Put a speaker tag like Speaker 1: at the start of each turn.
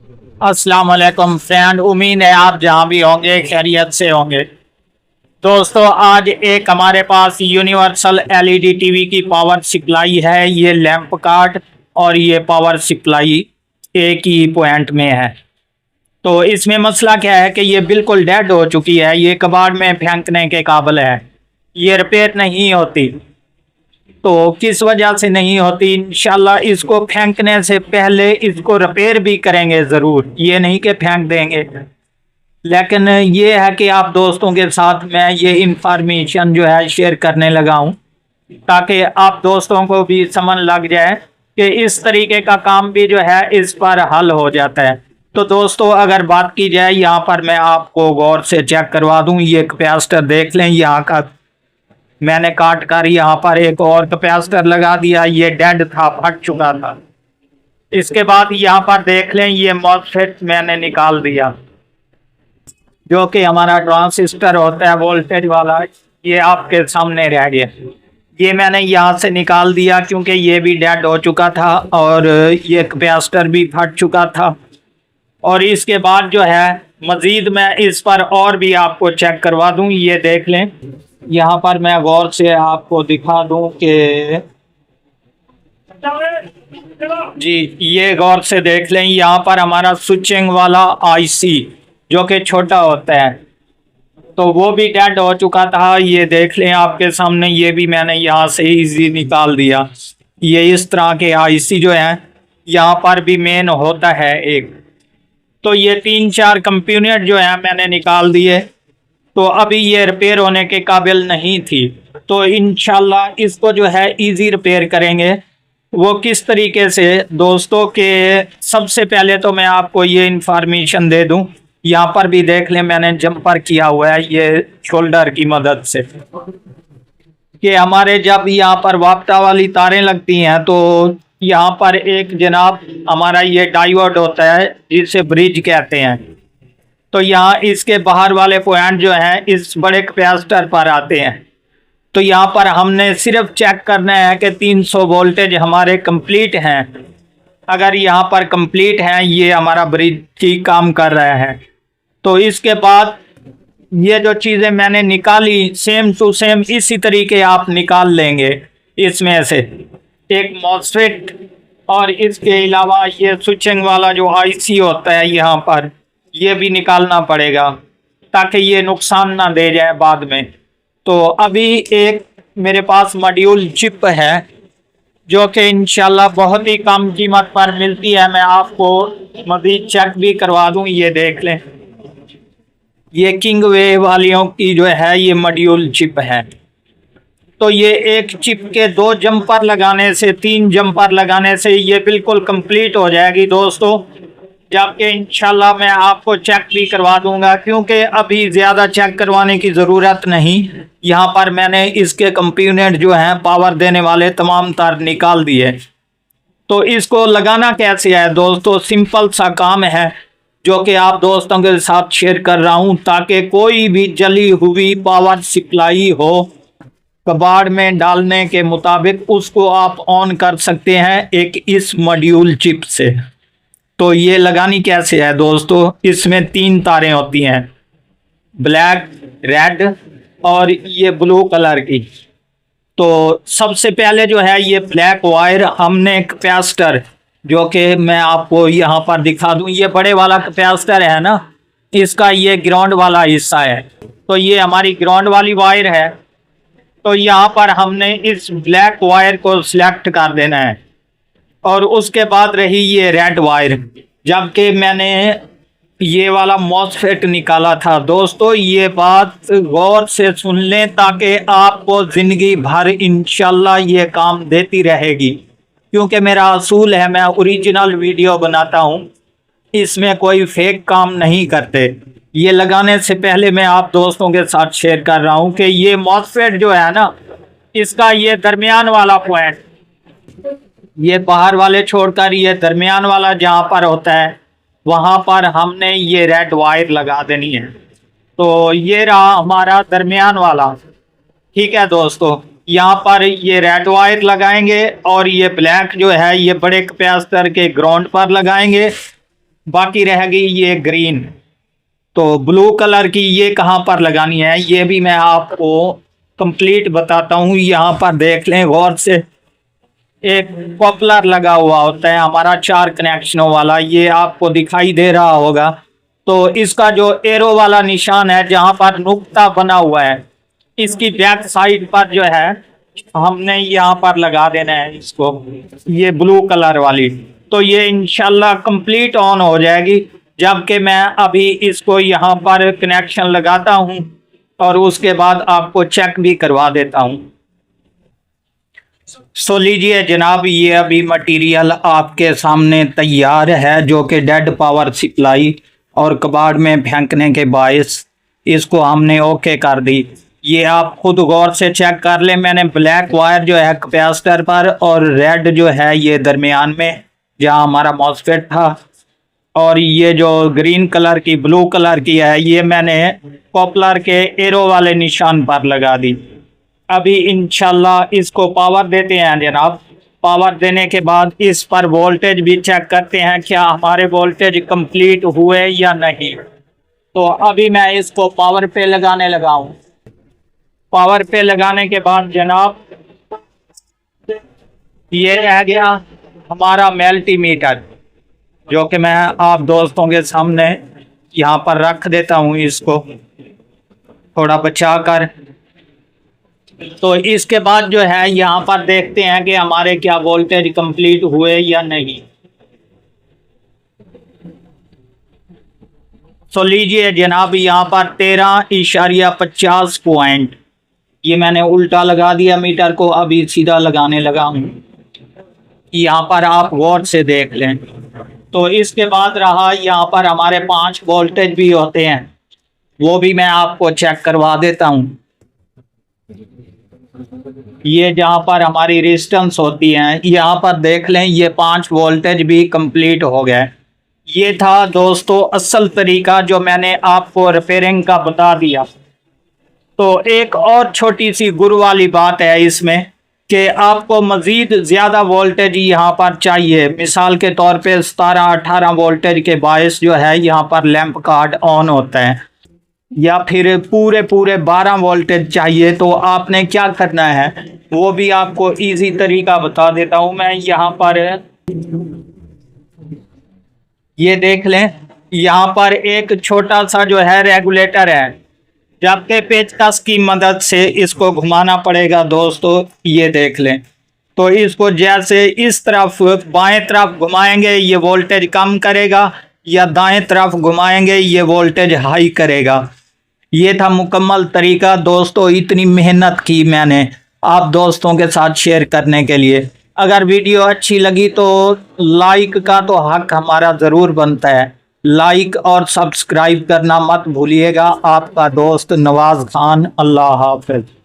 Speaker 1: अस्सलाम वालेकुम फ्रेंड, उम्मीद है आप जहाँ भी होंगे खैरियत से होंगे। दोस्तों, आज एक हमारे पास यूनिवर्सल एलईडी टीवी की पावर सप्लाई है। ये लैंप कार्ड और ये पावर सप्लाई एक ही पॉइंट में है। तो इसमें मसला क्या है कि ये बिल्कुल डेड हो चुकी है, ये कबाड़ में फेंकने के काबिल है, ये रिपेयर नहीं होती। तो किस वजह से नहीं होती, इंशाल्लाह इसको फेंकने से पहले इसको रिपेयर भी करेंगे ज़रूर, ये नहीं कि फेंक देंगे। लेकिन ये है कि आप दोस्तों के साथ मैं ये इंफॉर्मेशन जो है शेयर करने लगा हूँ, ताकि आप दोस्तों को भी समझ लग जाए कि इस तरीके का काम भी जो है इस पर हल हो जाता है। तो दोस्तों, अगर बात की जाए, यहाँ पर मैं आपको गौर से चेक करवा दूँ। ये कैपेसिटर देख लें, यहाँ का मैंने काट कर यहाँ पर एक और कैपेसिटर लगा दिया। ये डेड था, फट चुका था। इसके बाद यहाँ पर देख लें, ये मॉसफेट मैंने निकाल दिया, जो कि हमारा ट्रांसिस्टर होता है वोल्टेज वाला। ये आपके सामने रह गया, ये मैंने यहाँ से निकाल दिया क्योंकि ये भी डेड हो चुका था और ये कैपेसिटर भी फट चुका था। और इसके बाद जो है मज़ीद मैं इस पर और भी आपको चेक करवा दूँ। ये देख लें, यहाँ पर मैं गौर से आपको दिखा दूं कि जी, ये गौर से देख लें, यहाँ पर हमारा स्विचिंग वाला आईसी जो कि छोटा होता है, तो वो भी डेड हो चुका था। ये देख लें आपके सामने, ये भी मैंने यहाँ से इजी निकाल दिया। ये इस तरह के आईसी जो है यहाँ पर भी मेन होता है एक। तो ये 3-4 कंपोनेंट जो है मैंने निकाल दिए। तो अभी ये रिपेयर होने के काबिल नहीं थी, तो इंशाल्लाह इसको जो है इजी रिपेयर करेंगे। वो किस तरीके से दोस्तों के, सबसे पहले तो मैं आपको ये इंफॉर्मेशन दे दूं। यहाँ पर भी देख लें, मैंने जंपर किया हुआ है ये शोल्डर की मदद से, कि हमारे जब यहाँ पर वापटा वाली तारें लगती हैं तो यहाँ पर एक जनाब हमारा ये डायोड होता है जिसे ब्रिज कहते हैं। तो यहाँ इसके बाहर वाले पॉइंट जो हैं इस बड़े कैपेसिटर पर आते हैं। तो यहाँ पर हमने सिर्फ चेक करना है कि 300 वोल्टेज हमारे कंप्लीट हैं। अगर यहाँ पर कंप्लीट हैं, ये हमारा ब्रिज ठीक काम कर रहा है। तो इसके बाद ये जो चीज़ें मैंने निकाली सेम टू सेम इसी तरीके आप निकाल लेंगे। इसमें से एक मॉसफेट और इसके अलावा ये स्विचिंग वाला जो आईसी होता है यहाँ पर, ये भी निकालना पड़ेगा ताकि ये नुकसान ना दे जाए बाद में। तो अभी एक मेरे पास मॉड्यूल चिप है जो कि इंशाल्लाह बहुत ही कम कीमत पर मिलती है। मैं आपको मज़ीद चेक भी करवा दूं। ये देख लें, ये किंग वे वालियों की जो है ये मॉड्यूल चिप है। तो ये एक चिप के 2 जंपर लगाने से, 3 जंपर लगाने से ये बिल्कुल कंप्लीट हो जाएगी दोस्तों। जबकि इंशाल्लाह मैं आपको चेक भी करवा दूंगा, क्योंकि अभी ज़्यादा चेक करवाने की ज़रूरत नहीं। यहाँ पर मैंने इसके कंपोनेंट जो हैं पावर देने वाले तमाम तार निकाल दिए। तो इसको लगाना कैसे है दोस्तों, सिंपल सा काम है जो कि आप दोस्तों के साथ शेयर कर रहा हूँ, ताकि कोई भी जली हुई पावर सप्लाई हो कबाड़ में डालने के मुताबिक उसको आप ऑन कर सकते हैं एक इस मॉड्यूल चिप से। तो ये लगानी कैसे है दोस्तों, इसमें 3 तारें होती हैं, ब्लैक, रेड और ये ब्लू कलर की। तो सबसे पहले जो है ये ब्लैक वायर हमने कैपेसिटर, जो कि मैं आपको यहाँ पर दिखा दूँ, ये बड़े वाला कैपेसिटर है ना, इसका ये ग्राउंड वाला हिस्सा है। तो ये हमारी ग्राउंड वाली वायर है। तो यहाँ पर हमने इस ब्लैक वायर को सिलेक्ट कर देना है। और उसके बाद रही ये रेड वायर, जबकि मैंने ये वाला मॉसफेट निकाला था। दोस्तों, ये बात गौर से सुन लें ताकि आपको ज़िंदगी भर इंशाल्लाह ये काम देती रहेगी, क्योंकि मेरा असूल है, मैं ओरिजिनल वीडियो बनाता हूँ, इसमें कोई फेक काम नहीं करते। ये लगाने से पहले मैं आप दोस्तों के साथ शेयर कर रहा हूँ कि ये मॉसफेट जो है ना, इसका ये दरमियान वाला पॉइंट, ये बाहर वाले छोड़कर ये दरमियान वाला जहाँ पर होता है वहाँ पर हमने ये रेड वायर लगा देनी है। तो ये रहा हमारा दरमियान वाला, ठीक है दोस्तों। यहाँ पर ये रेड वायर लगाएंगे और ये ब्लैक जो है ये बड़े कैपेसिटर के ग्राउंड पर लगाएंगे। बाकी रहेगी ये ग्रीन। तो ब्लू कलर की ये कहाँ पर लगानी है ये भी मैं आपको कंप्लीट बताता हूँ। यहाँ पर देख लें गौर से, एक पॉपुलर लगा हुआ होता है हमारा 4 कनेक्शनों वाला, ये आपको दिखाई दे रहा होगा। तो इसका जो एरो वाला निशान है जहाँ पर नुक्ता बना हुआ है, इसकी बैक साइड पर जो है हमने यहाँ पर लगा देना है इसको, ये ब्लू कलर वाली। तो ये इंशाल्लाह कंप्लीट ऑन हो जाएगी, जबकि मैं अभी इसको यहाँ पर कनेक्शन लगाता हूँ और उसके बाद आपको चेक भी करवा देता हूँ। सो लीजिए जनाब, ये अभी मटेरियल आपके सामने तैयार है, जो कि डेड पावर सप्लाई और कबाड़ में फेंकने के बायस इसको हमने ओके कर दी। ये आप खुद गौर से चेक कर लें। मैंने ब्लैक वायर जो है कैपेसिटर पर और रेड जो है ये दरमियान में जहाँ हमारा मॉसफेट था, और ये जो ग्रीन कलर की ब्लू कलर की है ये मैंने पॉपुलर के एरो वाले निशान पर लगा दी। अभी इंशाल्लाह इसको पावर देते हैं जनाब। पावर देने के बाद इस पर वोल्टेज भी चेक करते हैं क्या हमारे वोल्टेज कंप्लीट हुए या नहीं। तो अभी मैं इसको पावर पे लगाने लगा हूँ। पावर पे लगाने के बाद जनाब ये रह गया हमारा मल्टीमीटर, जो कि मैं आप दोस्तों के सामने यहाँ पर रख देता हूँ इसको थोड़ा बचा कर। तो इसके बाद जो है यहाँ पर देखते हैं कि हमारे क्या वोल्टेज कंप्लीट हुए या नहीं। तो लीजिए जनाब, यहाँ पर 13.50 पॉइंट, ये मैंने उल्टा लगा दिया मीटर को, अभी सीधा लगाने लगा हूँ। यहाँ पर आप गौर से देख लें। तो इसके बाद रहा यहाँ पर हमारे 5 वोल्टेज भी होते हैं, वो भी मैं आपको चेक करवा देता हूँ। ये जहाँ पर हमारी रेजिस्टेंस होती है यहाँ पर देख लें, ये 5 वोल्टेज भी कंप्लीट हो गए। ये था दोस्तों असल तरीका जो मैंने आपको रिपेयरिंग का बता दिया। तो एक और छोटी सी गुर वाली बात है इसमें कि आपको मज़ीद ज़्यादा वोल्टेज यहाँ पर चाहिए। मिसाल के तौर पे 17-18 वोल्टेज के बायस जो है यहाँ पर लैंप कार्ड ऑन होता है, या फिर पूरे 12 वोल्टेज चाहिए, तो आपने क्या करना है वो भी आपको इजी तरीका बता देता हूँ मैं। यहाँ पर ये देख लें, यहाँ पर एक छोटा सा जो है रेगुलेटर है, जबकि पेचकस की मदद से इसको घुमाना पड़ेगा दोस्तों। ये देख लें, तो इसको जैसे इस तरफ बाएं तरफ घुमाएंगे ये वोल्टेज कम करेगा, या दाएं तरफ घुमाएंगे ये वोल्टेज हाई करेगा। ये था मुकम्मल तरीका दोस्तों। इतनी मेहनत की मैंने आप दोस्तों के साथ शेयर करने के लिए। अगर वीडियो अच्छी लगी तो लाइक का तो हक हमारा ज़रूर बनता है, लाइक और सब्सक्राइब करना मत भूलिएगा। आपका दोस्त नवाज़ खान, अल्लाह हाफ़िज़।